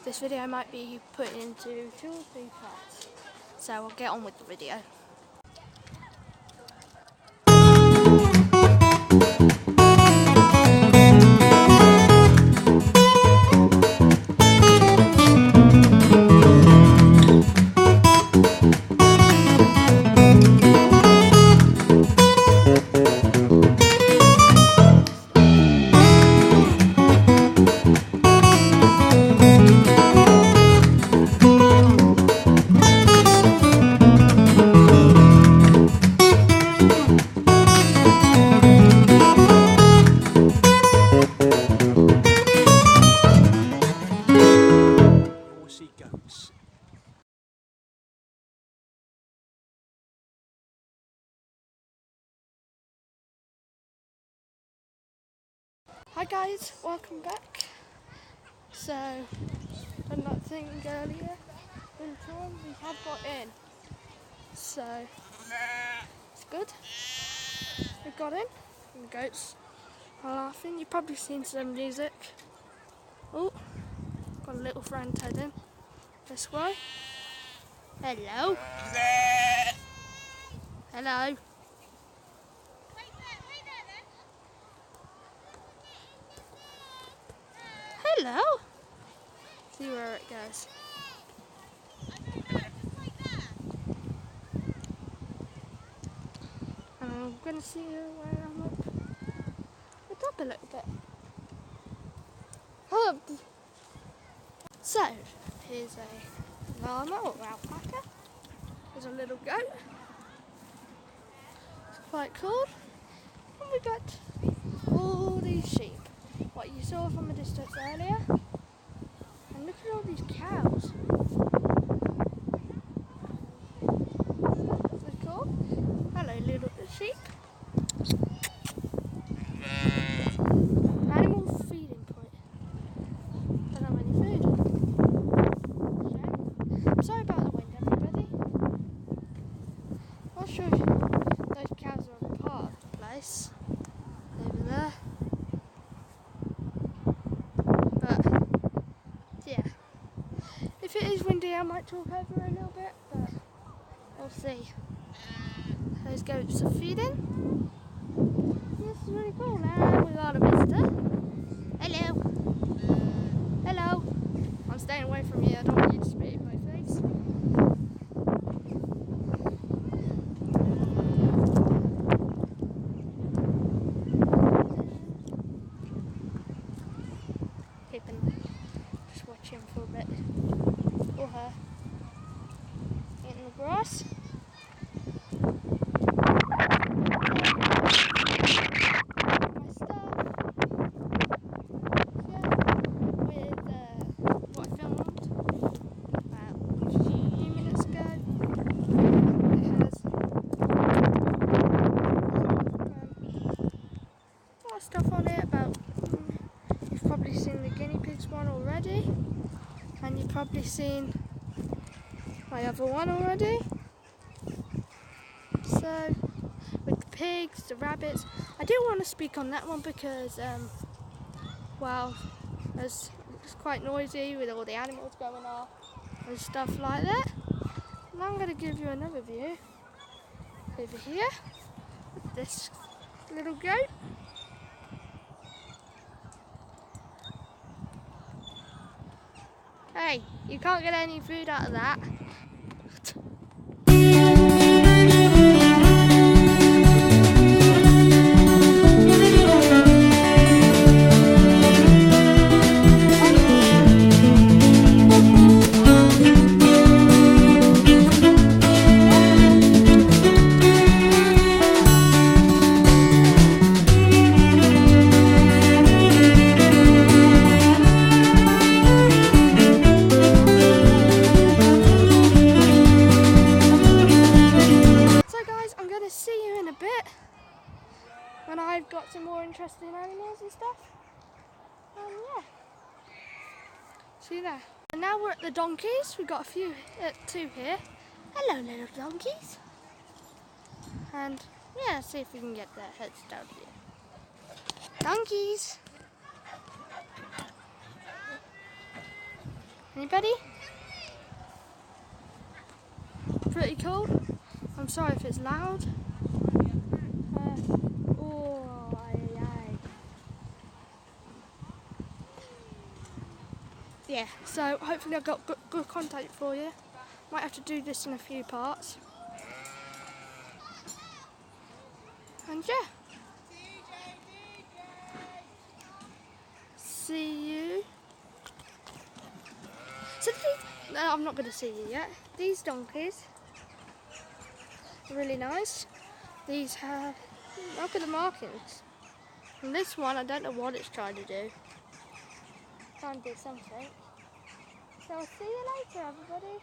this video might be put into 2 or 3 parts. So we'll get on with the video. Hi guys, welcome back. So, done that thing earlier in time, we have got in. So, it's good. We got in, and the goats are laughing. You've probably seen some music. Oh, got a little friend heading this way. Hello. Hello. Hello. See where it goes. And I'm going to see where I'm up a little bit. Up. So, here's a llama or alpaca. There's a little goat. It's quite cool. And we got all these sheep. What you saw from a distance earlier. And look at all these cows. So cool. Hello, little sheep. Animal feeding point. Don't have any food. Shame. Sorry about the wind, everybody. I'll show you. Those cows are a part of the place. Over there. But, yeah. If it is windy, I might talk over a little bit, but we'll see. Those goats are feeding. This is really cool. Now we got a visitor. Hello. Hello. I'm staying away from you. I don't want you to spit in my face. Just watch him for a bit. Or her. Eating the grass. Stuff on it about you've probably seen the guinea pigs one already, and you've probably seen my other one already. So with the pigs, the rabbits, I do want to speak on that one because well, it's quite noisy with all the animals going off and stuff like that. And I'm going to give you another view over here with this little goat. Hey, you can't get any food out of that. When I've got some more interesting animals and stuff. Yeah. See you there. And now we're at the donkeys. We've got two here. Hello, little donkeys. And yeah, see if we can get their heads down here. Donkeys. Anybody? Pretty cool. I'm sorry if it's loud. Oh, aye, aye. Yeah, so hopefully I've got good content for you. Might have to do this in a few parts. And yeah. See you. So no, I'm not going to see you yet. These donkeys are really nice. These have, look at the markings. And this one, I don't know what it's trying to do. Trying to do something. So I'll see you later, everybody.